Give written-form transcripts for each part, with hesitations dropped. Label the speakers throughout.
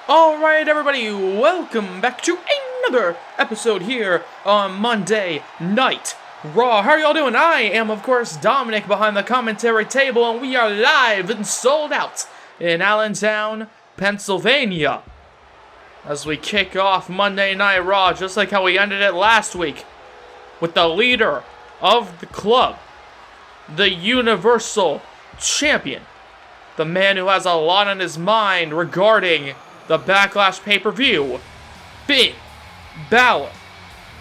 Speaker 1: Alright everybody, welcome back to another episode here on Monday Night Raw. How are y'all doing? I am, of course, Dominic behind the commentary table, and we are live and sold out in Allentown, Pennsylvania. As we kick off Monday Night Raw, just like how we ended it last week, with the leader of the club, the Universal Champion, the man who has a lot on his mind regarding the Backlash pay-per-view, Finn Balor.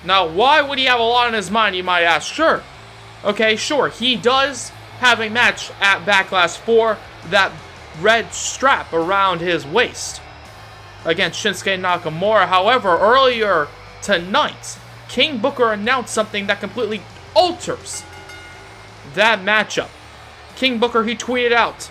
Speaker 1: Now, why would he have a lot on his mind, you might ask? Sure. Okay, sure. He does have a match at Backlash for that red strap around his waist against Shinsuke Nakamura. However, earlier tonight, King Booker announced something that completely alters that matchup. King Booker, he tweeted out,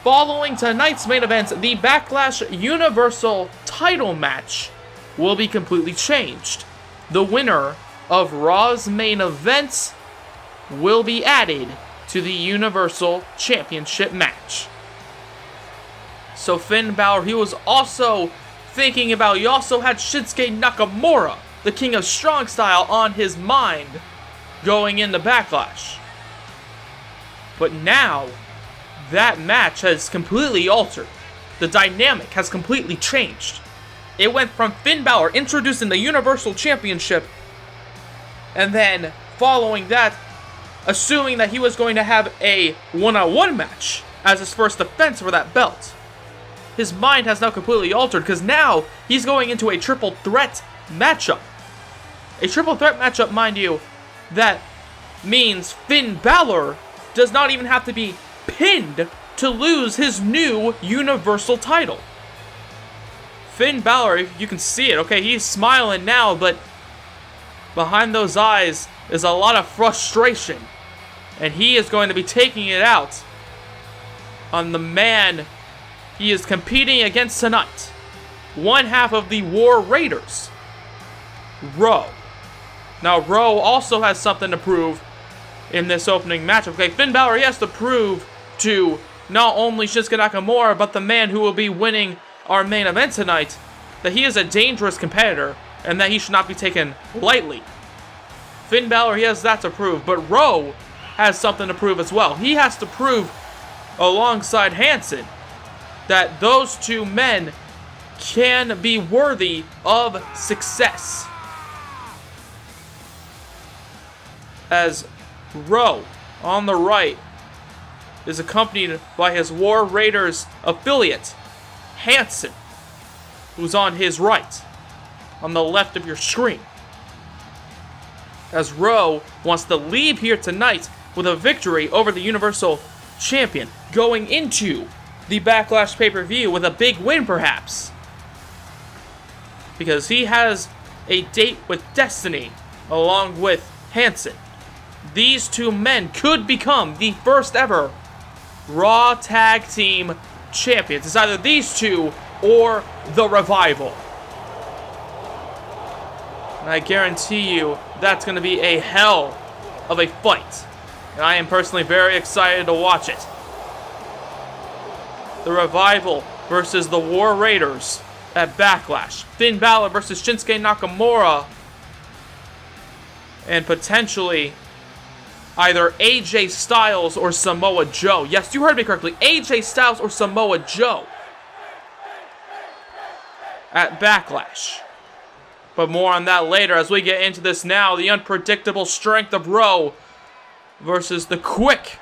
Speaker 1: "Following tonight's main event, the Backlash Universal title match will be completely changed. The winner of Raw's main event will be added to the Universal Championship match." So Finn Balor, he was also thinking about, he also had Shinsuke Nakamura, the King of Strong Style, on his mind going into Backlash. But now, that match has completely altered. The dynamic has completely changed. It went from Finn Balor introducing the Universal Championship, and then following that, assuming that he was going to have a one-on-one match as his first defense for that belt. His mind has now completely altered, because now he's going into a triple threat matchup. A triple threat matchup, mind you, that means Finn Balor does not even have to be pinned to lose his new Universal title. Finn Balor, you can see it, okay, he's smiling now, but behind those eyes is a lot of frustration, and he is going to be taking it out on the man he is competing against tonight. One half of the War Raiders, Ro. Now, Ro also has something to prove in this opening match. Okay, Finn Balor, he has to prove to not only Shinsuke Nakamura, but the man who will be winning our main event tonight, that he is a dangerous competitor, and that he should not be taken lightly. Finn Balor, he has that to prove, but Ro has something to prove as well. He has to prove, alongside Hansen, that those two men can be worthy of success. As Ro, on the right, is accompanied by his War Raiders affiliate, Hansen, who's on his right, on the left of your screen. As Ro wants to leave here tonight with a victory over the Universal Champion, going into the Backlash pay-per-view with a big win perhaps, because he has a date with Destiny along with Hansen. These two men could become the first ever Raw Tag Team Champions. It's either these two or The Revival. And I guarantee you that's going to be a hell of a fight. And I am personally very excited to watch it. The Revival versus the War Raiders at Backlash. Finn Balor versus Shinsuke Nakamura. And potentially either AJ Styles or Samoa Joe. Yes, you heard me correctly. AJ Styles or Samoa Joe at Backlash. But more on that later as we get into this now. The unpredictable strength of Ro versus the quick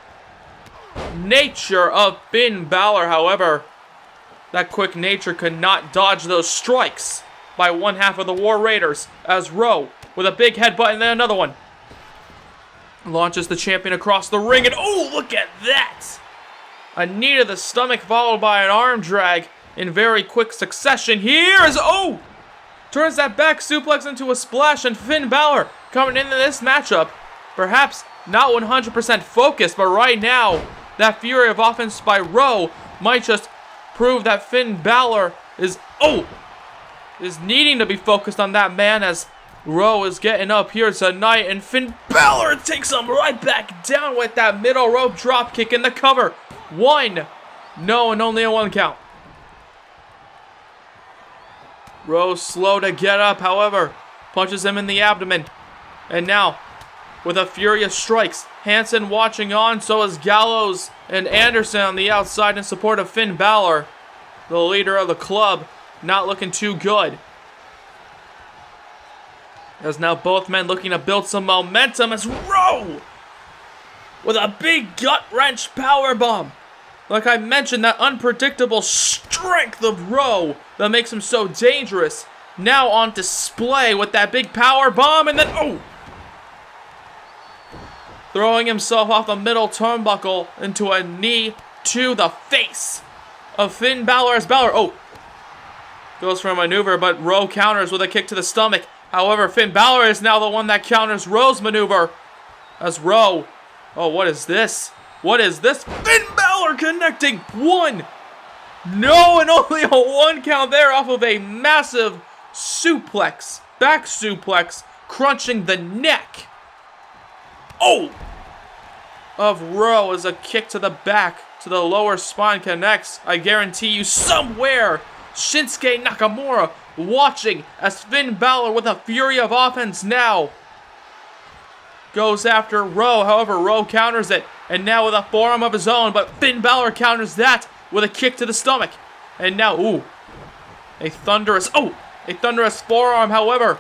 Speaker 1: nature of Finn Balor. However, that quick nature could not dodge those strikes by one half of the War Raiders, as Ro, with a big headbutt and then another one, launches the champion across the ring, and oh, look at that! A knee to the stomach followed by an arm drag in very quick succession. Turns that back suplex into a splash, and Finn Balor coming into this matchup, perhaps not 100% focused, but right now, that fury of offense by Ro might just prove that Finn Balor is needing to be focused on that man, as Ro is getting up here tonight, and Finn Balor takes him right back down with that middle rope drop kick in the cover. One. No, and only a one count. Rowe slow to get up, however, punches him in the abdomen. And now, with a furious strikes, Hansen watching on, so is Gallows and Anderson on the outside in support of Finn Balor. The leader of the club, not looking too good. As now both men looking to build some momentum as Rowe with a big gut-wrench powerbomb. Like I mentioned, that unpredictable strength of Rowe that makes him so dangerous. Now on display with that big powerbomb and then, throwing himself off the middle turnbuckle into a knee to the face of Finn Balor as Balor, goes for a maneuver, but Rowe counters with a kick to the stomach. However, Finn Balor is now the one that counters Rowe's maneuver. As Rowe, what is this? What is this? Finn Balor connecting. One. No, and only a 1 count there off of a massive suplex. Back suplex, crunching the neck. Of Rowe as a kick to the back, to the lower spine connects. I guarantee you somewhere, Shinsuke Nakamura watching as Finn Balor with a fury of offense now goes after Rowe. However, Rowe counters it, and now with a forearm of his own, but Finn Balor counters that with a kick to the stomach. And now, a thunderous forearm. However,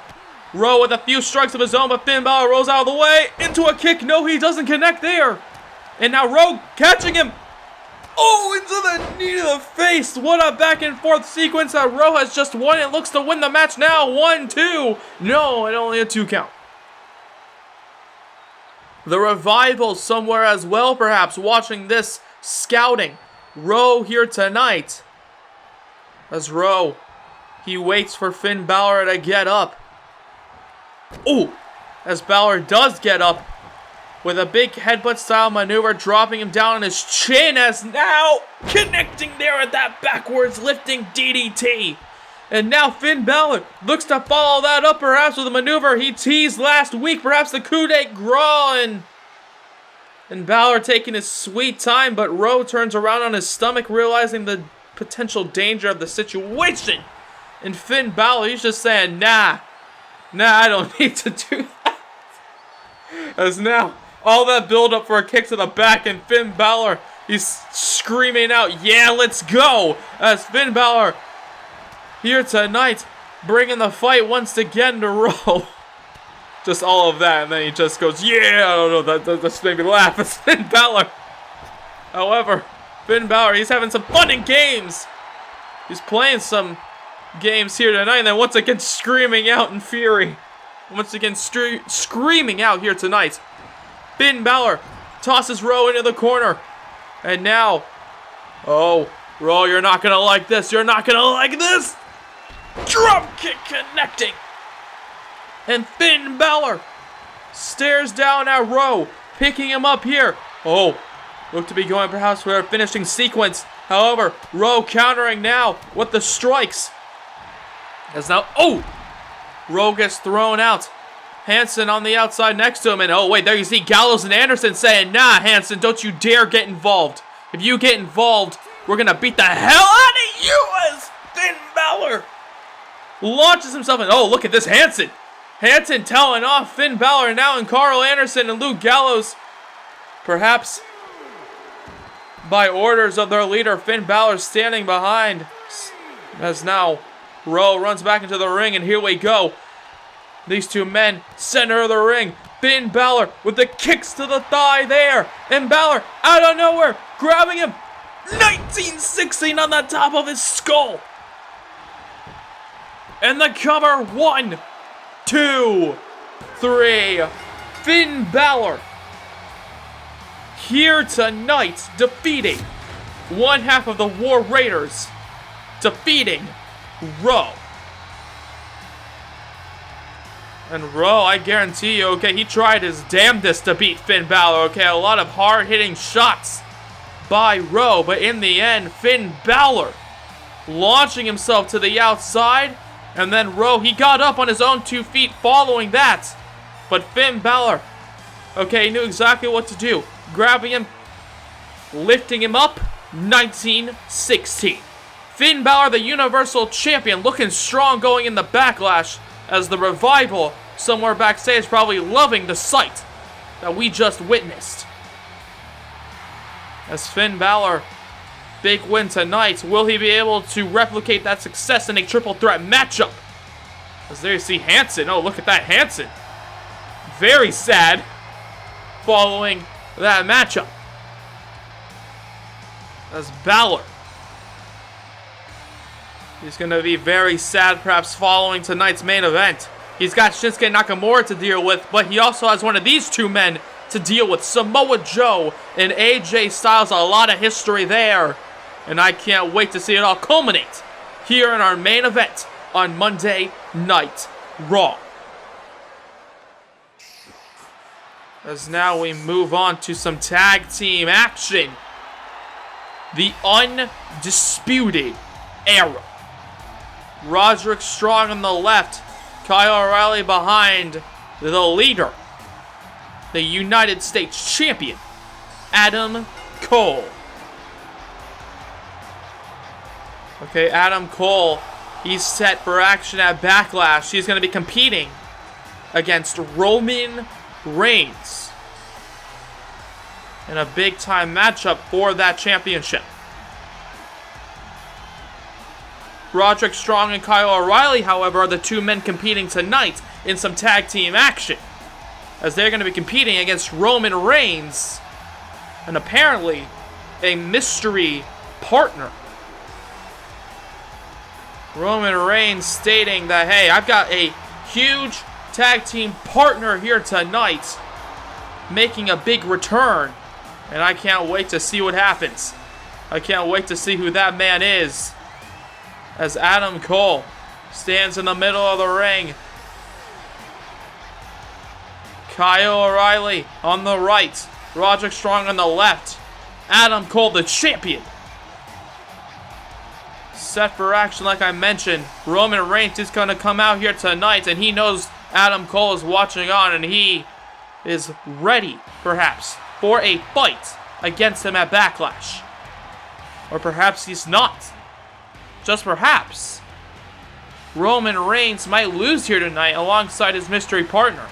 Speaker 1: Rowe with a few strikes of his own, but Finn Balor rolls out of the way into a kick. No, he doesn't connect there. And now Rowe catching him. Into the knee to the face. What a back and forth sequence that Rowe has just won and looks to win the match now. 1, 2. No, and only a 2 count. The Revival somewhere as well, perhaps, watching this, scouting Rowe here tonight. As Rowe, he waits for Finn Balor to get up. As Balor does get up with a big headbutt style maneuver, dropping him down on his chin, as now connecting there at that backwards lifting DDT. And now Finn Balor looks to follow that up perhaps with a maneuver he teased last week, perhaps the coup de grace. And Balor taking his sweet time, but Rowe turns around on his stomach, realizing the potential danger of the situation. And Finn Balor, he's just saying, nah, I don't need to do that. As now, all that build up for a kick to the back, and Finn Balor, he's screaming out, yeah, let's go! As Finn Balor, here tonight, bringing the fight once again to Rowe. Just all of that, and then he just goes, yeah, I don't know, that just made me laugh. It's Finn Balor. However, Finn Balor, he's having some fun and games. He's playing some games here tonight, and then once again screaming out in fury. Once again screaming out here tonight. Finn Balor tosses Rowe into the corner. And now, Rowe, you're not going to like this. You're not going to like this. Drop kick connecting. And Finn Balor stares down at Rowe, picking him up here. Look to be going perhaps for a finishing sequence. However, Rowe countering now with the strikes. As now, Rowe gets thrown out. Hansen on the outside next to him, and wait, there you see Gallows and Anderson saying, nah, Hansen, don't you dare get involved. If you get involved, we're gonna beat the hell out of you. As Finn Balor launches himself in. Look at this, Hansen. Hansen telling off Finn Balor now, and Carl Anderson and Luke Gallows, perhaps by orders of their leader, Finn Balor standing behind. As now Rowe runs back into the ring, and here we go. These two men, center of the ring. Finn Balor with the kicks to the thigh there. And Balor out of nowhere, grabbing him. 1916 on the top of his skull. And the cover, 1, 2, 3. Finn Balor here tonight, defeating one half of the War Raiders, defeating Rowe. And Rowe, I guarantee you, he tried his damnedest to beat Finn Balor, a lot of hard-hitting shots by Rowe, but in the end, Finn Balor launching himself to the outside, and then Rowe, he got up on his own 2 feet following that, but Finn Balor, he knew exactly what to do, grabbing him, lifting him up, 1916. Finn Balor, the Universal Champion, looking strong going in the Backlash, as the Revival, somewhere backstage, probably loving the sight that we just witnessed. As Finn Balor, big win tonight. Will he be able to replicate that success in a triple threat matchup? As there you see Hanson. Oh, look at that Hanson. Very sad following that matchup. As Balor, he's going to be very sad perhaps following tonight's main event. He's got Shinsuke Nakamura to deal with, but he also has one of these two men to deal with. Samoa Joe and AJ Styles. A lot of history there. And I can't wait to see it all culminate here in our main event on Monday Night Raw. As now we move on to some tag team action. The Undisputed Era. Roderick Strong on the left. Kyle O'Reilly behind the leader. The United States Champion, Adam Cole. Okay, Adam Cole, he's set for action at Backlash. He's going to be competing against Roman Reigns in a big-time matchup for that championship. Roderick Strong and Kyle O'Reilly, however, are the two men competing tonight in some tag team action, as they're going to be competing against Roman Reigns and apparently a mystery partner. Roman Reigns stating that, hey, I've got a huge tag team partner here tonight making a big return, and I can't wait to see what happens. I can't wait to see who that man is. As Adam Cole stands in the middle of the ring. Kyle O'Reilly on the right. Roderick Strong on the left. Adam Cole, the champion. Set for action, like I mentioned. Roman Reigns is going to come out here tonight, and he knows Adam Cole is watching on, and he is ready, perhaps, for a fight against him at Backlash. Or perhaps he's not. Just perhaps. Roman Reigns might lose here tonight alongside his mystery partner.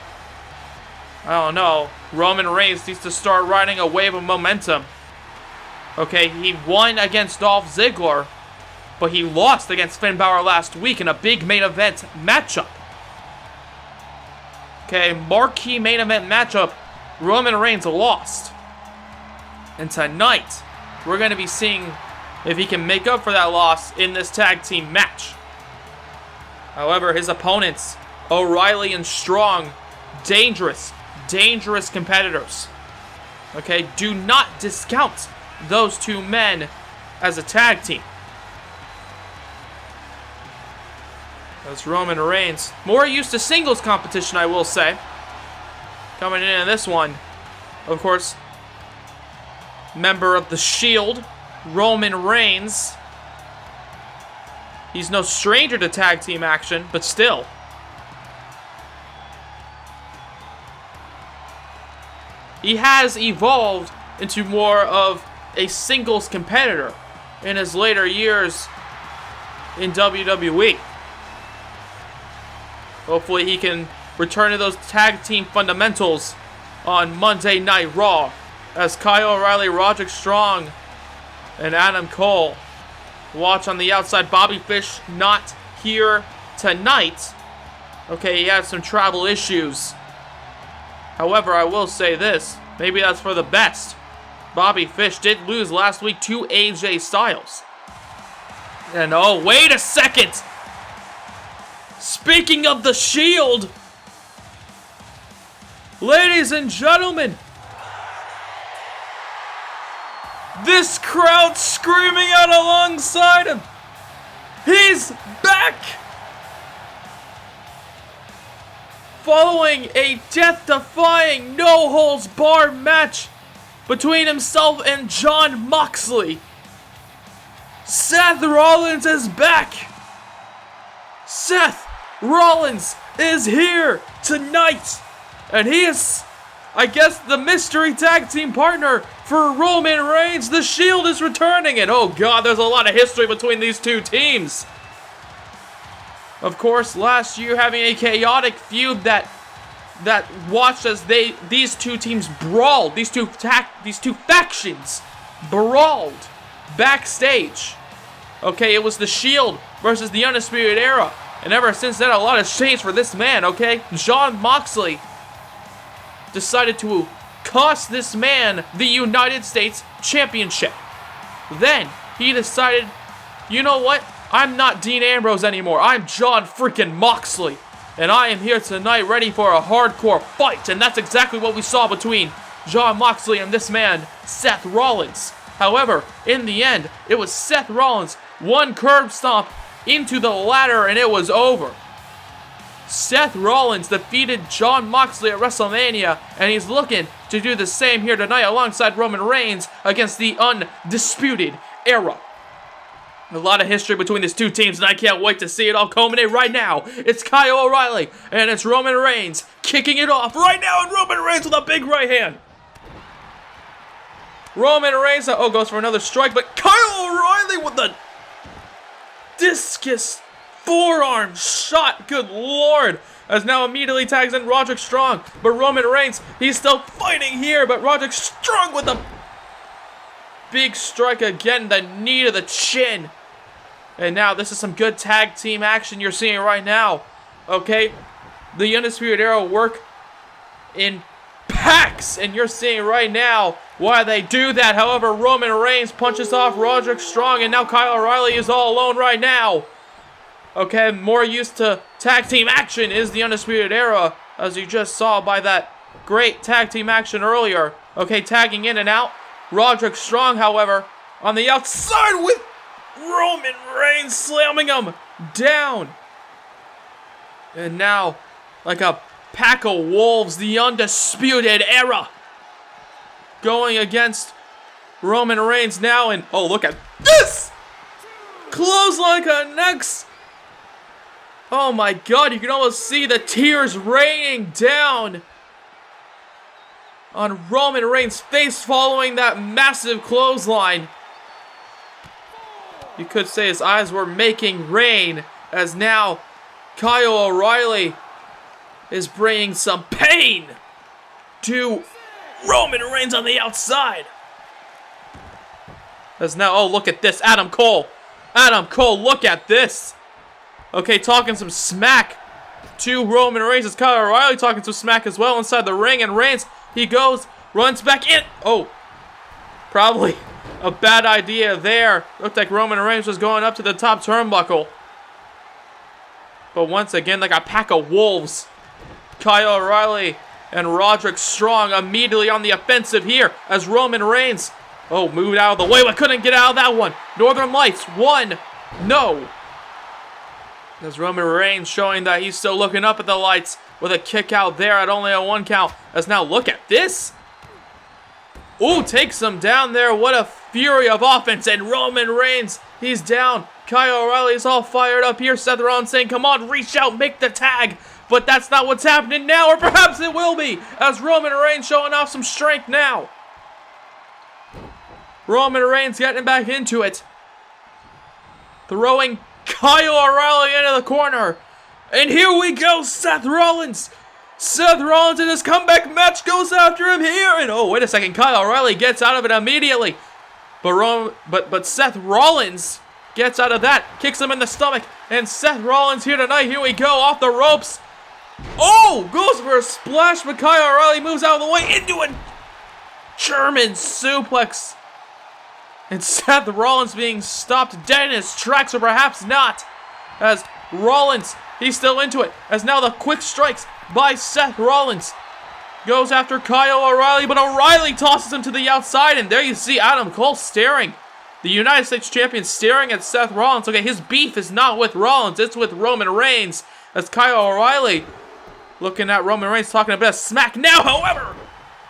Speaker 1: I don't know. Roman Reigns needs to start riding a wave of momentum. Okay, he won against Dolph Ziggler, but he lost against Finn Balor last week in a big main event matchup. Okay, marquee main event matchup. Roman Reigns lost. And tonight, we're going to be seeing if he can make up for that loss in this tag team match. However, his opponents, O'Reilly and Strong, dangerous competitors. Okay, do not discount those two men as a tag team. That's Roman Reigns. More used to singles competition, I will say. Coming in this one, of course, member of the Shield, Roman Reigns. He's no stranger to tag team action, but still. He has evolved into more of a singles competitor in his later years in WWE. Hopefully he can return to those tag team fundamentals on Monday Night Raw, as Kyle O'Reilly, Roderick Strong, and Adam Cole watch on the outside. Bobby Fish not here tonight. Okay, he had some travel issues. However, I will say this. Maybe that's for the best. Bobby Fish did lose last week to AJ Styles. And oh, wait a second! Speaking of the Shield, ladies and gentlemen, this crowd screaming out alongside him. He's back! Following a death-defying, no-holds-barred match between himself and Jon Moxley, Seth Rollins is back! Seth Rollins is here tonight, and he is I guess the mystery tag team partner for Roman Reigns. The Shield is returning, and oh god, there's a lot of history between these two teams. Of course, last year having a chaotic feud that watched as these two teams brawled, these two factions brawled backstage. Okay, it was the Shield versus the Undisputed Era, and ever since then, a lot has changed for this man. Okay, Jon Moxley decided to cost this man the United States Championship. Then he decided, you know what? I'm not Dean Ambrose anymore. I'm Jon freaking Moxley. And I am here tonight ready for a hardcore fight. And that's exactly what we saw between Jon Moxley and this man, Seth Rollins. However, in the end, it was Seth Rollins, one curb stomp into the ladder, and it was over. Seth Rollins defeated Jon Moxley at WrestleMania, and he's looking to do the same here tonight alongside Roman Reigns against the Undisputed Era. A lot of history between these two teams, and I can't wait to see it all culminate right now. It's Kyle O'Reilly, and it's Roman Reigns kicking it off right now, and Roman Reigns with a big right hand. Roman Reigns, goes for another strike, but Kyle O'Reilly with the discus forearm shot, good lord, as now immediately tags in Roderick Strong, but Roman Reigns, he's still fighting here, but Roderick Strong with a big strike again, the knee to the chin. And now this is some good tag team action you're seeing right now. Okay, the Undisputed Era work in packs, and you're seeing right now why they do that. However, Roman Reigns punches off Roderick Strong, and now Kyle O'Reilly is all alone right now. Okay, more used to tag team action is the Undisputed Era, as you just saw by that great tag team action earlier. Okay, tagging in and out. Roderick Strong, however, on the outside with Roman Reigns slamming him down. And now, like a pack of wolves, the Undisputed Era going against Roman Reigns now. And oh, look at this! Clothesline connects. Oh my god, you can almost see the tears raining down on Roman Reigns' face following that massive clothesline. You could say his eyes were making rain, as now Kyle O'Reilly is bringing some pain to Roman Reigns on the outside. As now, oh, look at this, Adam Cole. Adam Cole, look at this. Okay, talking some smack to Roman Reigns. As Kyle O'Reilly talking some smack as well inside the ring, and Reigns, he goes, runs back in. Oh, probably a bad idea there. Looked like Roman Reigns was going up to the top turnbuckle. But once again, like a pack of wolves, Kyle O'Reilly and Roderick Strong immediately on the offensive here as Roman Reigns, oh, moved out of the way, but couldn't get out of that one. Northern Lights, one, no. As Roman Reigns showing that he's still looking up at the lights with a kick out there at only a 1 count. As now, look at this. Ooh, takes him down there. What a fury of offense. And Roman Reigns, he's down. Kyle O'Reilly's all fired up here. Seth Rollins saying, come on, reach out, make the tag. But that's not what's happening now, or perhaps it will be, as Roman Reigns showing off some strength now. Roman Reigns getting back into it. Throwing Kyle O'Reilly into the corner. And here we go, Seth Rollins. Seth Rollins in his comeback match goes after him here. And oh, wait a second, Kyle O'Reilly gets out of it immediately. But Seth Rollins gets out of that, kicks him in the stomach. And Seth Rollins here tonight, here we go, off the ropes. Oh, goes for a splash, but Kyle O'Reilly moves out of the way into a German suplex. And Seth Rollins being stopped dead in his tracks, or perhaps not. As Rollins, he's still into it. As now the quick strikes by Seth Rollins goes after Kyle O'Reilly, but O'Reilly tosses him to the outside. And there you see Adam Cole staring. The United States Champion staring at Seth Rollins. Okay, his beef is not with Rollins, it's with Roman Reigns. As Kyle O'Reilly looking at Roman Reigns, talking a bit of smack now. However,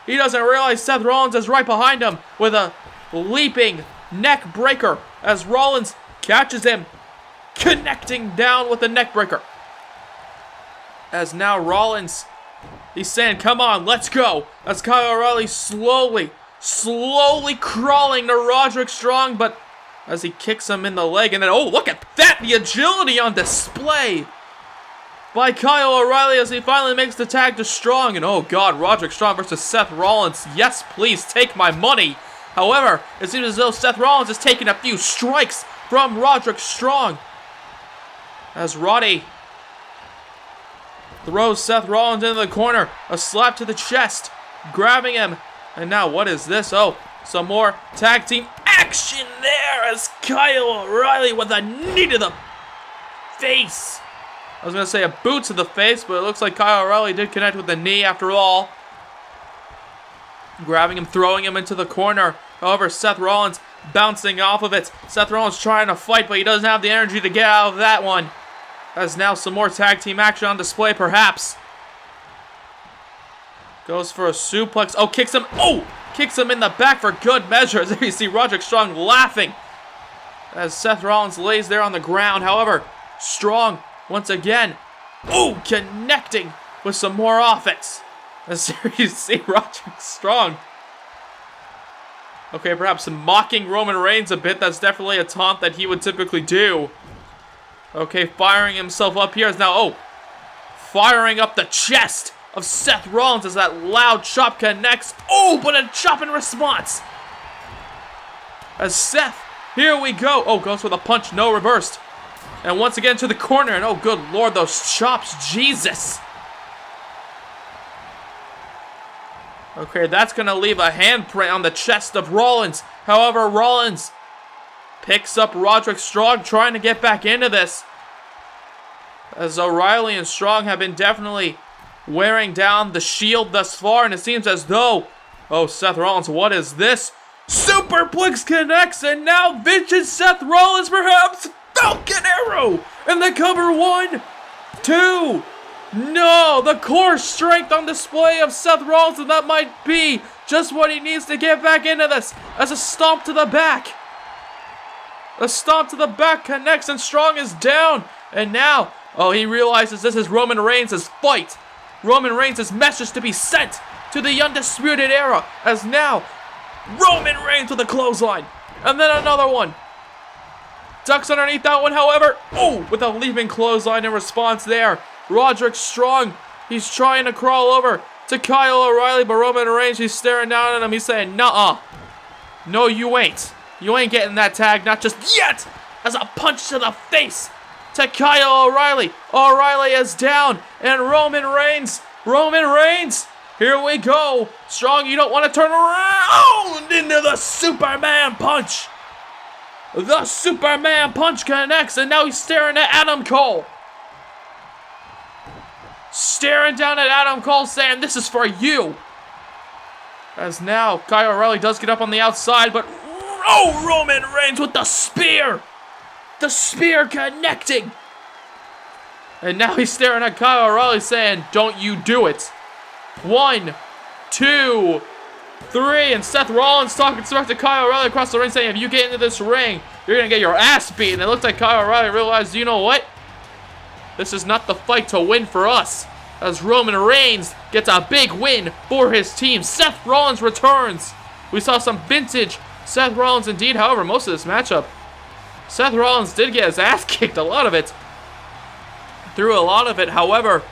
Speaker 1: he doesn't realize Seth Rollins is right behind him with a leaping neck breaker as Rollins catches him, connecting down with the neck breaker. As now Rollins, He's saying, come on, let's go. As Kyle O'Reilly slowly crawling to Roderick Strong, but as he kicks him in the leg, and then, oh, look at that, the agility on display by Kyle O'Reilly as he finally makes the tag to Strong, and oh god, Roderick Strong versus Seth Rollins. Yes, please, take my money. However, it seems as though Seth Rollins is taking a few strikes from Roderick Strong as Roddy throws Seth Rollins into the corner. A slap to the chest, grabbing him. And now what is this? Oh, some more tag team action there as Kyle O'Reilly with a knee to the face. I was going to say a boot to the face, but it looks like Kyle O'Reilly did connect with the knee after all. Grabbing him, throwing him into the corner. However, Seth Rollins bouncing off of it. Seth Rollins trying to fight, but he doesn't have the energy to get out of that one. As now some more tag team action on display, perhaps. Goes for a suplex. Oh, kicks him. Oh, kicks him in the back for good measure. There you see Roderick Strong laughing as Seth Rollins lays there on the ground. However, Strong once again, oh, connecting with some more offense. As there you see Roderick Strong. Okay, perhaps mocking Roman Reigns a bit. That's definitely a taunt that he would typically do. Okay, firing himself up here is now, oh, firing up the chest of Seth Rollins as that loud chop connects. Oh, but a chop in response. As Seth, here we go. Oh, goes for the punch, no, reversed. And once again to the corner, and oh, good lord, those chops, Jesus. Okay, that's going to leave a handprint on the chest of Rollins. However, Rollins picks up Roderick Strong, trying to get back into this. As O'Reilly and Strong have been definitely wearing down the Shield thus far, and it seems as though, oh, Seth Rollins, what is this? Superplex connects, and now vintage Seth Rollins perhaps. Falcon Arrow in the cover. 1, 2. No, the core strength on display of Seth Rollins, and that might be just what he needs to get back into this. As a stomp to the back. A stomp to the back connects, and Strong is down. And now, oh, he realizes this is Roman Reigns' fight. Roman Reigns' message to be sent to the Undisputed Era. As now, Roman Reigns with a clothesline. And then another one. Ducks underneath that one, however. Oh, with a leaping clothesline in response there. Roderick Strong, he's trying to crawl over to Kyle O'Reilly, but Roman Reigns, he's staring down at him. He's saying, nuh-uh. No, you ain't. You ain't getting that tag, not just yet. As a punch to the face to Kyle O'Reilly. O'Reilly is down, and Roman Reigns, here we go. Strong, you don't want to turn around into the Superman punch. The Superman punch connects, and now he's staring at Adam Cole. Staring down at Adam Cole, saying, this is for you. As now, Kyle O'Reilly does get up on the outside, but oh, Roman Reigns with the spear. The spear connecting. And now he's staring at Kyle O'Reilly, saying, don't you do it. 1, 2, 3, and Seth Rollins talking to Kyle O'Reilly across the ring, saying, if you get into this ring, you're going to get your ass beat. And it looked like Kyle O'Reilly realized, you know what? This is not the fight to win for us. As Roman Reigns gets a big win for his team. Seth Rollins returns. We saw some vintage Seth Rollins indeed. However, most of this matchup, Seth Rollins did get his ass kicked. A lot of it. Through a lot of it. However,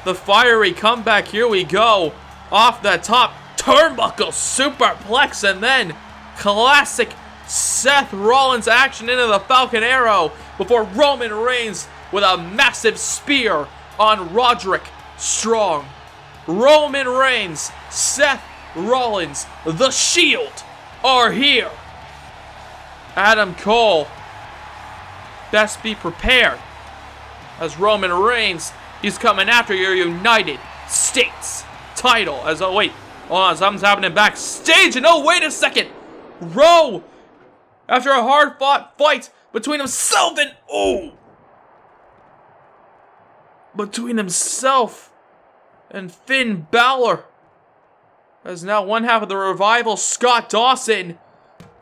Speaker 1: the fiery comeback. Here we go. Off the top. Turnbuckle superplex. And then classic Seth Rollins action into the Falcon Arrow. Before Roman Reigns with a massive spear on Roderick Strong. Roman Reigns, Seth Rollins, the Shield are here. Adam Cole, best be prepared. As Roman Reigns, he's coming after your United States title. As, oh wait, hold on, something's happening backstage. And oh, wait a second. Rowe, after a hard-fought fight between himself and, between himself and Finn Balor. As now one half of the Revival, Scott Dawson.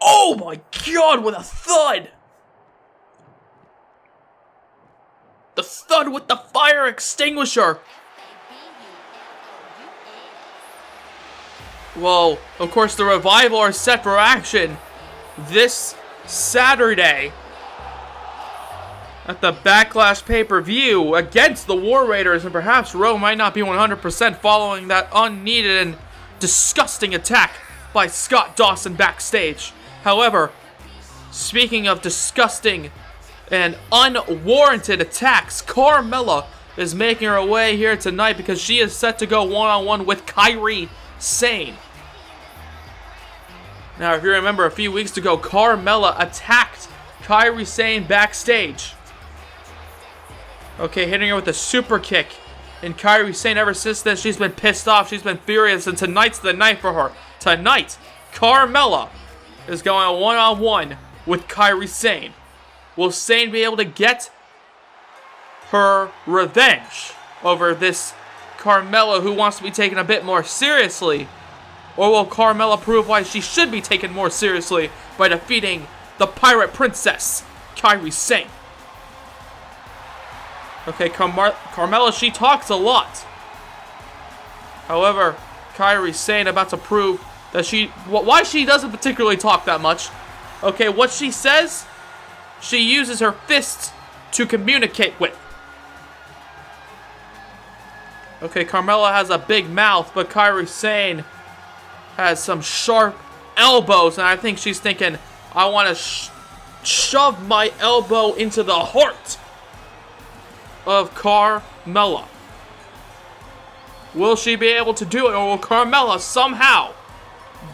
Speaker 1: Oh my god, with a thud. The thud with the fire extinguisher. Well, of course, the Revival are set for action this Saturday at the Backlash pay-per-view against the War Raiders, and perhaps Rowe might not be 100% following that unneeded and disgusting attack by Scott Dawson backstage. However, speaking of disgusting and unwarranted attacks, Carmela is making her way here tonight because she is set to go one-on-one with Kairi Sane. Now, if you remember, a few weeks ago, Carmela attacked Kairi Sane backstage. Okay, hitting her with a super kick. And Kairi Sane, ever since then, she's been pissed off. She's been furious, and tonight's the night for her. Tonight, Carmela is going one-on-one with Kairi Sane. Will Sane be able to get her revenge over this Carmela who wants to be taken a bit more seriously? Or will Carmela prove why she should be taken more seriously by defeating the Pirate Princess, Kairi Sane? Okay, Carmela, she talks a lot. However, Kairi Sane about to prove that why she doesn't particularly talk that much. Okay, what she says, she uses her fists to communicate with. Okay, Carmela has a big mouth, but Kairi Sane has some sharp elbows, and I think she's thinking, I want to shove my elbow into the heart of Carmela. Will she be able to do it, or will Carmela somehow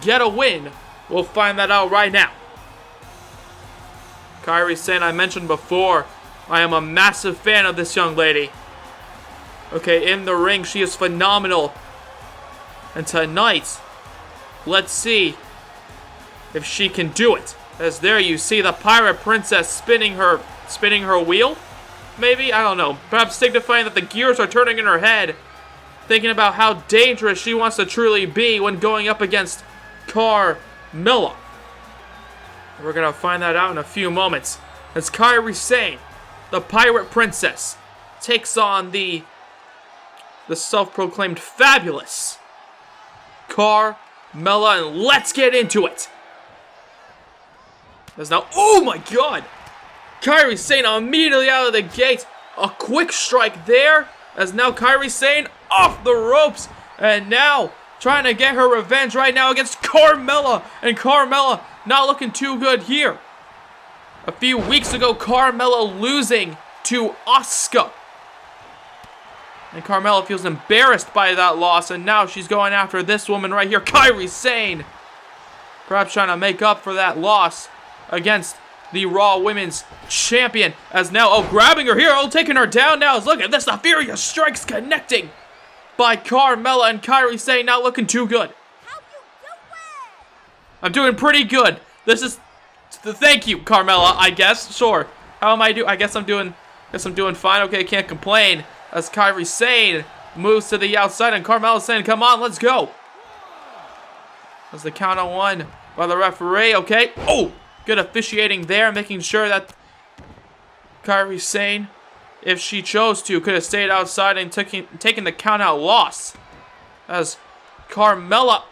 Speaker 1: get a win? We'll find that out right now. Kairi Sane, I mentioned before, I am a massive fan of this young lady. Okay, in the ring, she is phenomenal. And tonight, let's see if she can do it. As there you see the Pirate Princess spinning her wheel. Maybe? I don't know. Perhaps signifying that the gears are turning in her head. Thinking about how dangerous she wants to truly be when going up against Carmela. We're going to find that out in a few moments. As Kairi Sane, the Pirate Princess, takes on the self-proclaimed fabulous Carmela, and let's get into it. As now, oh my god! Kairi Sane immediately out of the gate. A quick strike there. As now Kairi Sane off the ropes. And now trying to get her revenge right now against Carmela. And Carmela not looking too good here. A few weeks ago, Carmela losing to Asuka. And Carmela feels embarrassed by that loss. And now she's going after this woman right here, Kairi Sane. Perhaps trying to make up for that loss against the Raw Women's Champion. As now, grabbing her here, taking her down now. Look at this, the Furious Strikes connecting by Carmela, and Kairi Sane not looking too good.
Speaker 2: How you doing?
Speaker 1: I'm doing pretty good. Thank you, Carmela, I guess. Sure. How am I doing? I guess I'm doing fine. Okay, can't complain. As Kairi Sane moves to the outside, and Carmela saying, come on, let's go. As the count on one by the referee, okay. Oh! Good officiating there, making sure that Kairi Sane, if she chose to, could have stayed outside and taken the count-out loss. As Carmela,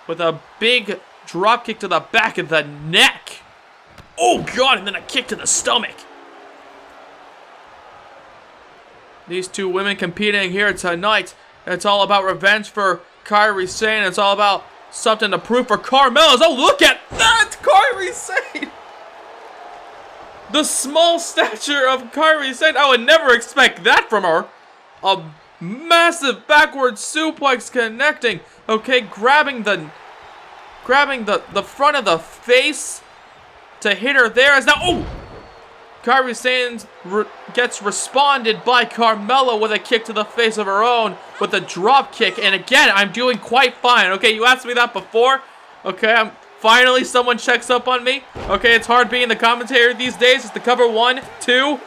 Speaker 1: with a big drop kick to the back of the neck. Oh, God, and then a kick to the stomach. These two women competing here tonight. It's all about revenge for Kairi Sane. It's all about something to prove for Carmela. Oh, look at that! Kairi Sane! The small stature of Kairi Sane. I would never expect that from her. A massive backward suplex connecting. Okay, grabbing the front of the face to hit her there. As now, Kairi Sane gets responded by Carmela with a kick to the face of her own with a drop kick. And again, I'm doing quite fine. Okay, you asked me that before. Okay, finally someone checks up on me. Okay, it's hard being the commentator these days. It's to cover 1, 2.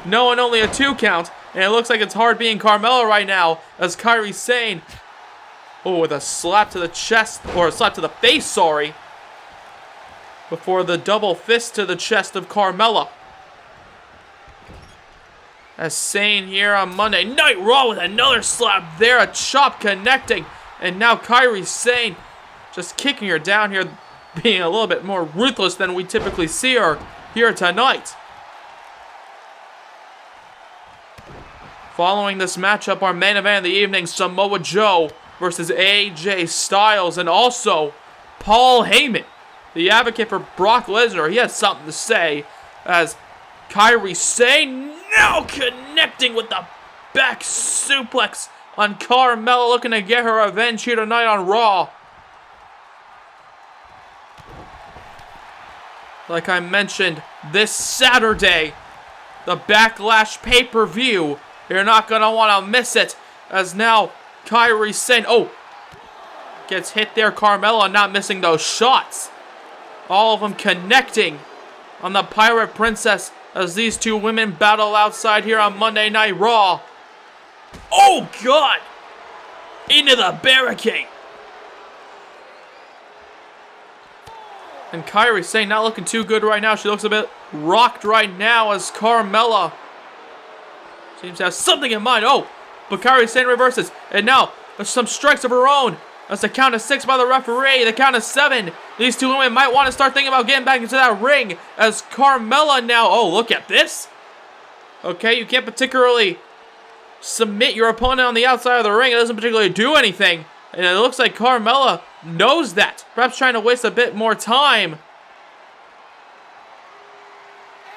Speaker 1: No, and only a 2 count. And it looks like it's hard being Carmela right now as Kairi Sane, with a slap to the chest, or a slap to the face, sorry, before the double fist to the chest of Carmela. As Sane here on Monday Night Raw with another slap there, a chop connecting. And now Kairi Sane just kicking her down here, being a little bit more ruthless than we typically see her here tonight. Following this matchup, our main event of the evening, Samoa Joe versus AJ Styles, and also Paul Heyman, the advocate for Brock Lesnar. He has something to say as Kairi Sane now connecting with the back suplex on Carmela, looking to get her revenge here tonight on Raw. Like I mentioned, this Saturday, the Backlash pay-per-view. You're not going to want to miss it, as now Kairi Sane, gets hit there. Carmela not missing those shots. All of them connecting on the Pirate Princess as these two women battle outside here on Monday Night Raw. Oh, God! Into the barricade. And Kairi Sane not looking too good right now. She looks a bit rocked right now as Carmela seems to have something in mind. But Kairi Sane reverses. And now there's some strikes of her own. That's the count of 6 by the referee. The count of 7. These two women might want to start thinking about getting back into that ring as Carmela now. Look at this. Okay, you can't particularly submit your opponent on the outside of the ring. It doesn't particularly do anything. And it looks like Carmela knows that. Perhaps trying to waste a bit more time.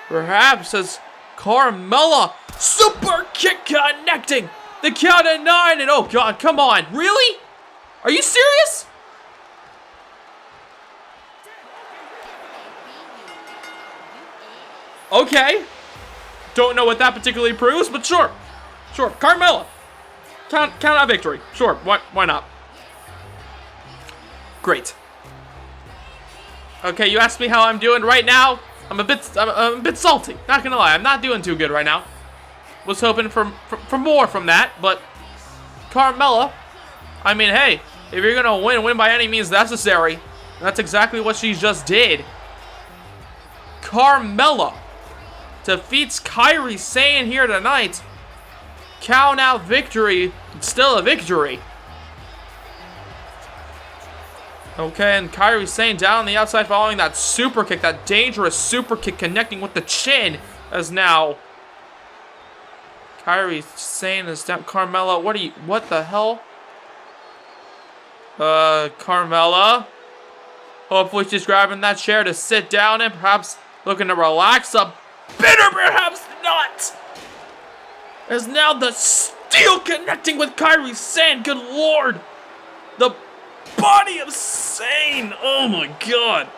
Speaker 1: Perhaps as Carmela super kick connecting. The count of 9. And oh God, come on. Really? Are you serious? Okay. Don't know what that particularly proves, but sure. Sure. Carmela. Count out victory. Sure. Why not? Great. Okay, you asked me how I'm doing right now. I'm a bit salty. Not gonna lie, I'm not doing too good right now. Was hoping for more from that, but Carmela. I mean, hey, if you're gonna win by any means necessary. That's exactly what she just did. Carmela defeats Kairi Sane here tonight. Count out victory. It's still a victory. Okay, and Kairi Sane down on the outside following that super kick, that dangerous super kick connecting with the chin. As now Kairi Sane is down. Carmela, what the hell? Carmela. Hopefully she's grabbing that chair to sit down and perhaps looking to relax a bit, or perhaps not. As now the steel connecting with Kairi Sane. Good Lord. The body of Sane. Oh my God.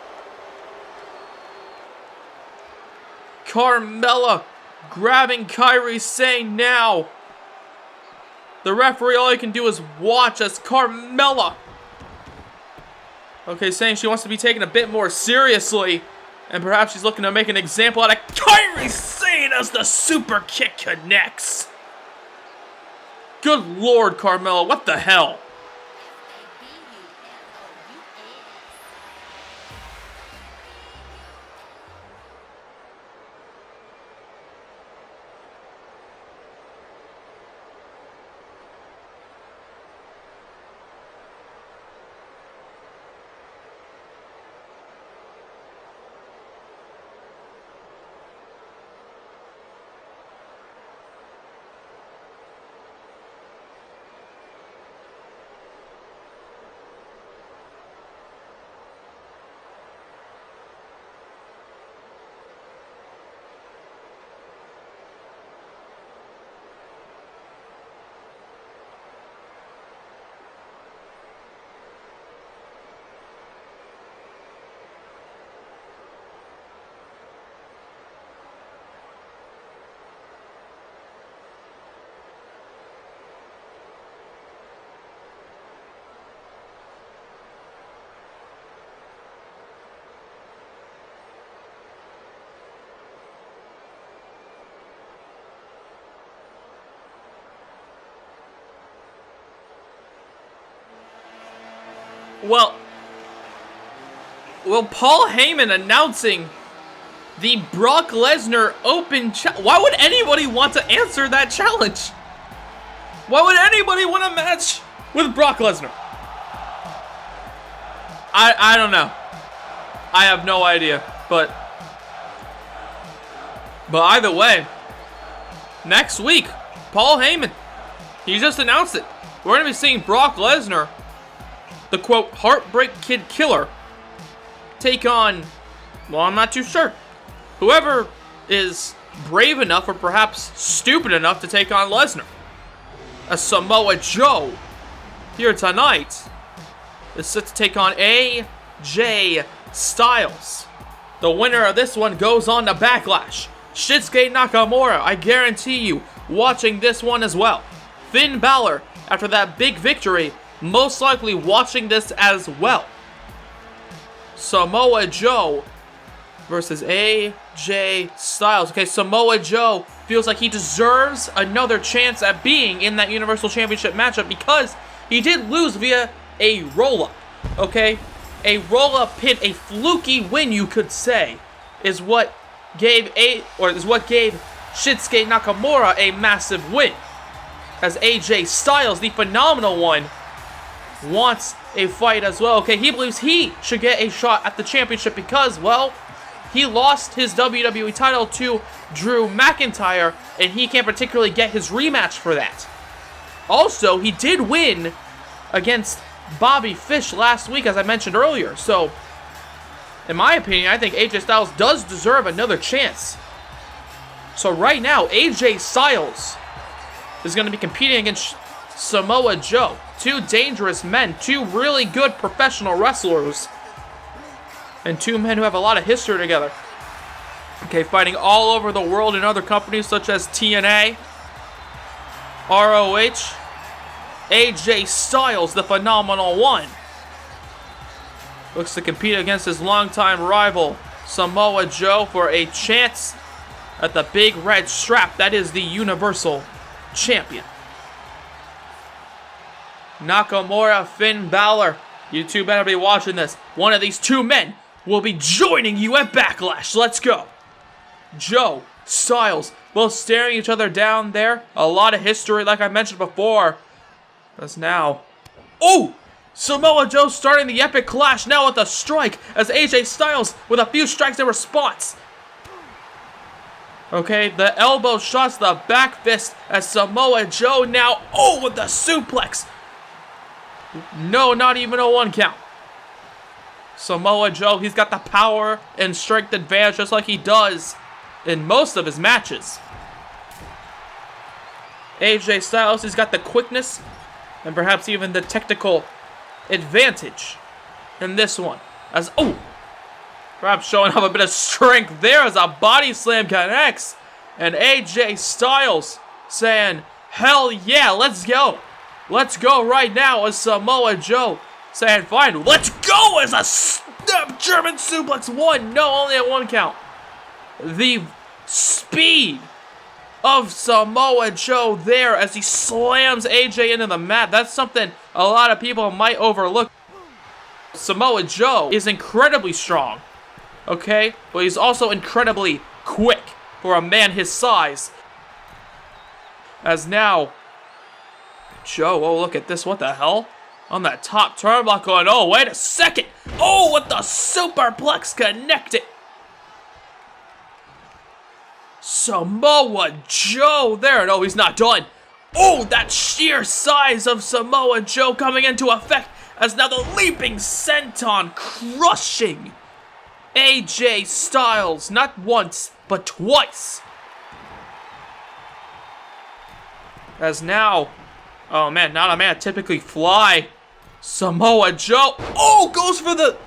Speaker 1: Carmela grabbing Kairi Sane now. The referee, all he can do is watch as Carmela. Okay, saying she wants to be taken a bit more seriously. And perhaps she's looking to make an example out of Kairi Sane as the super kick connects. Good Lord, Carmela, what the hell? Well, Paul Heyman announcing the Brock Lesnar Open Challenge. Why would anybody want to answer that challenge? Why would anybody want a match with Brock Lesnar? I don't know. I have no idea. But either way, next week, Paul Heyman, he just announced it. We're going to be seeing Brock Lesnar, the quote, Heartbreak Kid Killer, take on, well, I'm not too sure, whoever is brave enough or perhaps stupid enough to take on Lesnar. As Samoa Joe, here tonight, is set to take on AJ Styles. The winner of this one goes on to Backlash. Shinsuke Nakamura, I guarantee you, watching this one as well. Finn Balor, after that big victory, most likely watching this as well. Samoa Joe versus AJ Styles. Okay, Samoa Joe feels like he deserves another chance at being in that Universal Championship matchup because he did lose via a roll-up. Okay, a roll-up pin, a fluky win, you could say, is what gave Shinsuke Nakamura a massive win. As AJ Styles, the phenomenal one, wants a fight as well. Okay, he believes he should get a shot at the championship because, well, he lost his WWE title to Drew McIntyre, and he can't particularly get his rematch for that. Also, he did win against Bobby Fish last week, as I mentioned earlier. So, in my opinion, I think AJ Styles does deserve another chance. So right now, AJ Styles is going to be competing against Samoa Joe. Two dangerous men, two really good professional wrestlers, and two men who have a lot of history together. Okay, fighting all over the world in other companies such as TNA, ROH. AJ Styles, the phenomenal one, looks to compete against his longtime rival, Samoa Joe, for a chance at the big red strap that is the Universal Champion. Nakamura, Finn Balor, you two better be watching this. One of these two men will be joining you at Backlash. Let's go. Joe, Styles, both staring each other down there. A lot of history, like I mentioned before. As now, oh! Samoa Joe starting the epic clash now with a strike as AJ Styles with a few strikes in response. Okay, the elbow shots, the back fist as Samoa Joe now, oh, with the suplex. No, not even a 1 count. Samoa Joe, he's got the power and strength advantage just like he does in most of his matches. AJ Styles, he's got the quickness and perhaps even the technical advantage in this one. As, oh, perhaps showing off a bit of strength there as a body slam connects. And AJ Styles saying, hell yeah, let's go. Let's go right now as Samoa Joe saying, fine, let's go as a German suplex 1. No, only a 1 count. The speed of Samoa Joe there as he slams AJ into the mat. That's something a lot of people might overlook. Samoa Joe is incredibly strong, okay? But he's also incredibly quick for a man his size. As now, Joe, oh, look at this. What the hell? On that top turnbuckle, and oh, wait a second. Oh, with the superplex connected. Samoa Joe there. No, he's not done. Oh, that sheer size of Samoa Joe coming into effect as now the leaping senton crushing AJ Styles, not once, but twice. As now, oh man, not a man typically fly. Samoa Joe, oh, goes for the,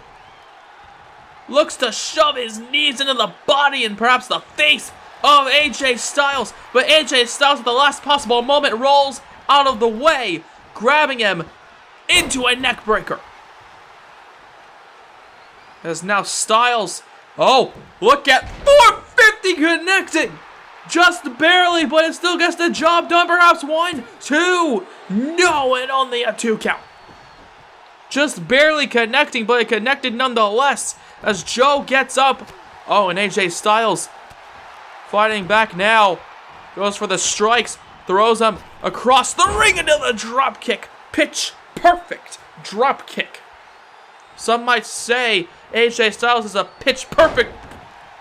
Speaker 1: looks to shove his knees into the body and perhaps the face of AJ Styles, but AJ Styles at the last possible moment rolls out of the way, grabbing him into a neckbreaker. As now Styles, oh, look at 450 connecting, just barely, but it still gets the job done. Perhaps 1, 2, no, and only a 2 count. Just barely connecting, but it connected nonetheless as Joe gets up Oh, and AJ Styles fighting back now. Goes for the strikes. Throws them across the ring into the drop kick. Pitch perfect drop kick. Some might say AJ Styles is a pitch perfect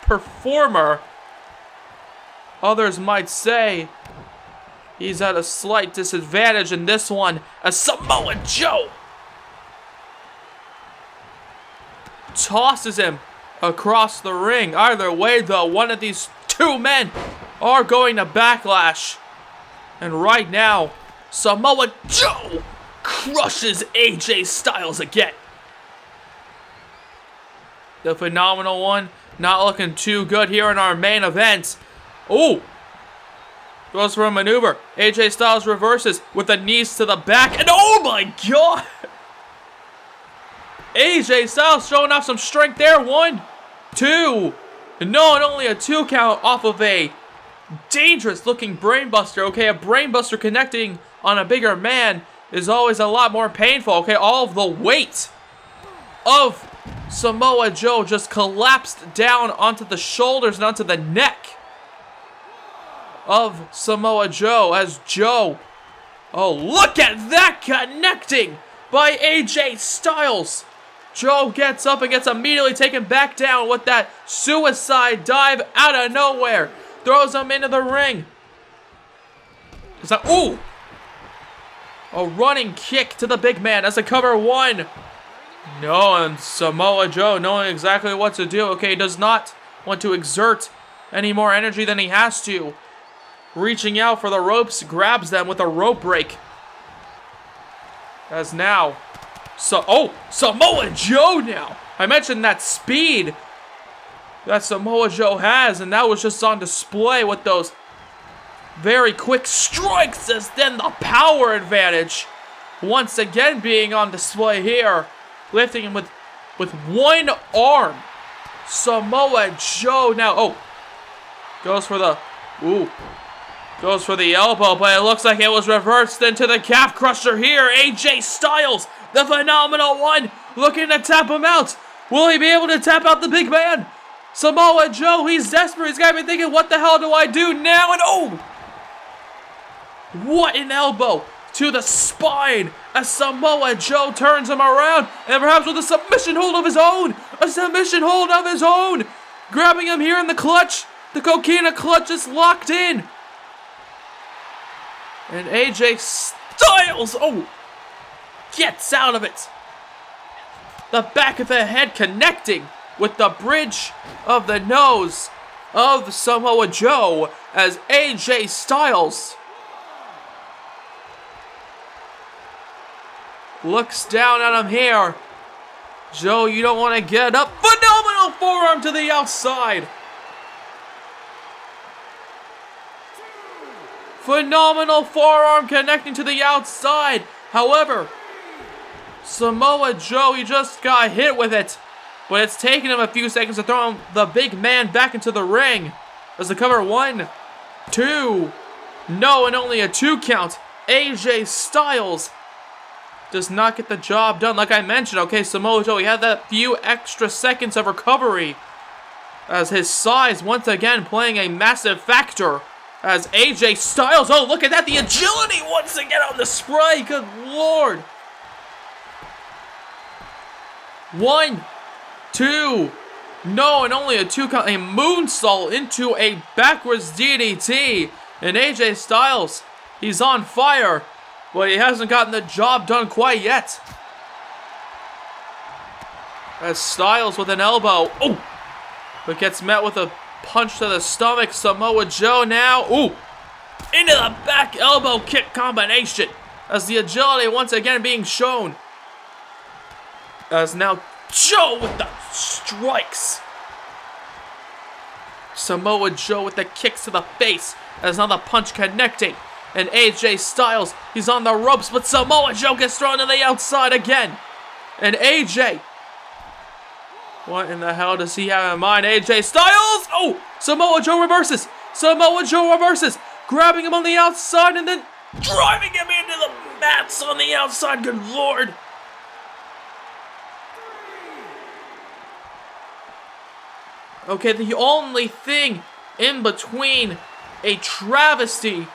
Speaker 1: performer. Others might say he's at a slight disadvantage in this one as Samoa Joe tosses him across the ring. Either way, though, one of these two men are going to Backlash. And right now, Samoa Joe crushes AJ Styles again. The Phenomenal One not looking too good here in our main event. Oh! Goes for a maneuver. AJ Styles reverses with the knees to the back. And oh my god! AJ Styles showing off some strength there. 1, 2. No, and only a 2 count off of a dangerous looking brainbuster. Okay, a brainbuster connecting on a bigger man is always a lot more painful. Okay, all of the weight of Samoa Joe just collapsed down onto the shoulders and onto the neck of Samoa Joe as Joe, oh, look at that connecting by AJ Styles. Joe gets up and gets immediately taken back down with that suicide dive out of nowhere. Throws him into the ring. It's like, ooh! A running kick to the big man as a cover 1. No, and Samoa Joe knowing exactly what to do. Okay, does not want to exert any more energy than he has to. Reaching out for the ropes, grabs them with a rope break. As now, Samoa Joe now. I mentioned that speed that Samoa Joe has, and that was just on display with those very quick strikes, as then the power advantage once again being on display here. Lifting him with one arm. Samoa Joe now, goes for the, goes for the elbow, but it looks like it was reversed into the calf crusher here. AJ Styles, the Phenomenal One, looking to tap him out. Will he be able to tap out the big man? Samoa Joe, he's desperate. He's got to be thinking, what the hell do I do now? And what an elbow to the spine as Samoa Joe turns him around, and perhaps with a submission hold of his own. A submission hold of his own. Grabbing him here in the clutch. The coquina clutch is locked in. And AJ Styles, gets out of it. The back of the head connecting with the bridge of the nose of Samoa Joe as AJ Styles looks down at him here. Joe, you don't want to get up. Phenomenal forearm to the outside. Phenomenal forearm connecting to the outside. However, Samoa Joe, he just got hit with it. But it's taken him a few seconds to throw the big man back into the ring. As the cover 1, 2. No, and only a 2 count. AJ Styles does not get the job done. Like I mentioned, okay, Samoa Joe, he had that few extra seconds of recovery as his size once again playing a massive factor. As AJ Styles, look at that, the agility once again on display. Good lord. 1, 2. No, and only a 2 count. A moonsault into a backwards DDT. And AJ Styles, he's on fire. But he hasn't gotten the job done quite yet. As Styles with an elbow. But gets met with a punch to the stomach. Samoa Joe now. Into the back elbow kick combination. As the agility once again being shown. As now Joe with the strikes. Samoa Joe with the kicks to the face. As now the punch connecting. And AJ Styles, he's on the ropes, but Samoa Joe gets thrown to the outside again. And AJ, what in the hell does he have in mind? AJ Styles, Samoa Joe reverses. Samoa Joe reverses, grabbing him on the outside and then driving him into the mats on the outside. Good lord. Okay, the only thing in between a travesty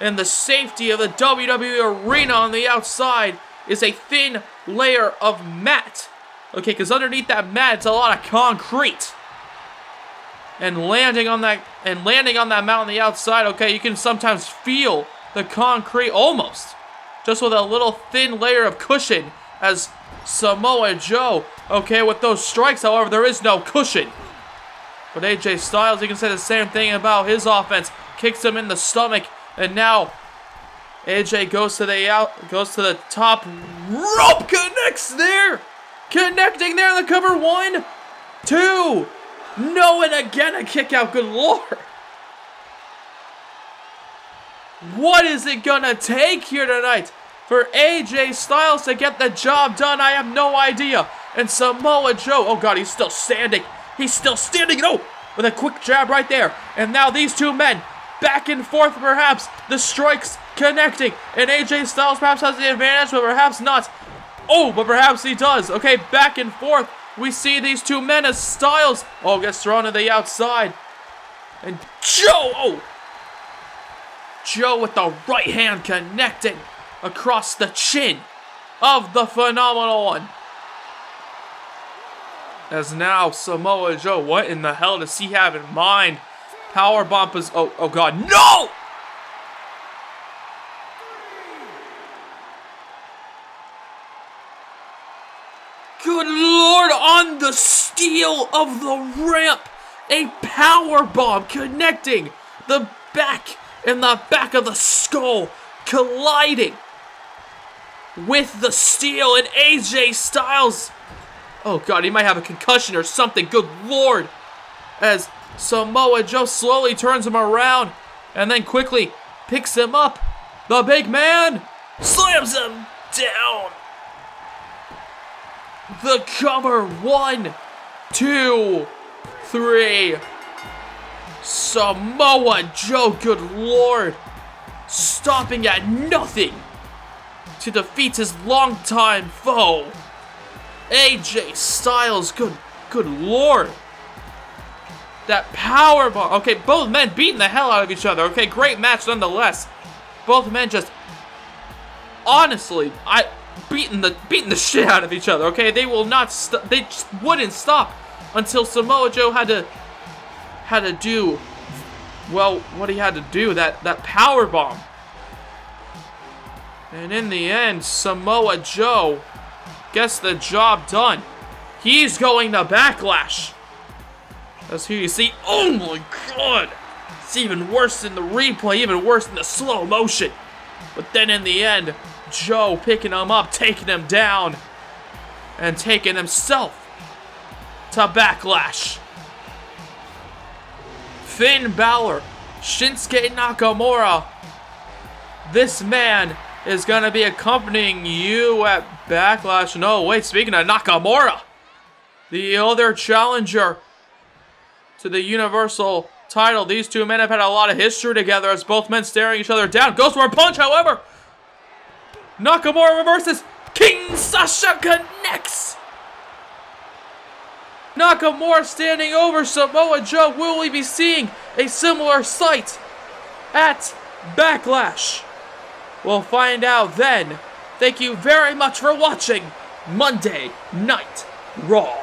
Speaker 1: and the safety of the WWE arena on the outside is a thin layer of mat. Okay, because underneath that mat, it's a lot of concrete. And landing on that mat on the outside, okay, you can sometimes feel the concrete almost. Just with a little thin layer of cushion as Samoa Joe, okay, with those strikes, however, there is no cushion. But AJ Styles, you can say the same thing about his offense. Kicks him in the stomach, and now AJ goes to the top rope, connects there, connecting there in the cover. 1, 2, no, and again a kick out. Good Lord. What is it gonna take here tonight for AJ Styles to get the job done? I have no idea. And Samoa Joe, oh God, he's still standing. He's still standing. No, with a quick jab right there. And now these two men back and forth, perhaps. The strikes connecting. And AJ Styles perhaps has the advantage, but perhaps not. Oh, but perhaps he does. Okay, back and forth. We see these two men as Styles, oh, gets thrown to the outside. And Joe, oh. Joe with the right hand connecting across the chin of the Phenomenal One. As now Samoa Joe, what in the hell does he have in mind? Powerbomb is, oh God, no! Good Lord, on the steel of the ramp, a powerbomb connecting the back and the back of the skull, colliding with the steel, and AJ Styles, oh God, he might have a concussion or something. Good Lord. As Samoa Joe slowly turns him around and then quickly picks him up. The big man slams him down. The cover. 1, 2, 3. Samoa Joe, good Lord, stopping at nothing to defeat his longtime foe, AJ Styles. Good Lord. That powerbomb. Okay, both men beating the hell out of each other. Okay, great match nonetheless. Both men just, honestly, beating the shit out of each other. Okay, they will not. They just wouldn't stop until Samoa Joe had to do, well, what he had to do. That powerbomb. And in the end, Samoa Joe gets the job done. He's going to Backlash. As here you see, oh my God, it's even worse in the replay, even worse in the slow motion. But then in the end, Joe picking him up, taking him down, and taking himself to Backlash. Finn Balor, Shinsuke Nakamura. This man is going to be accompanying you at Backlash. No, wait, speaking of Nakamura, the other challenger to the Universal title. These two men have had a lot of history together as both men staring each other down. Goes for a punch, however. Nakamura reverses. King Sasha connects. Nakamura standing over Samoa Joe. Will we be seeing a similar sight at Backlash? We'll find out then. Thank you very much for watching Monday Night Raw.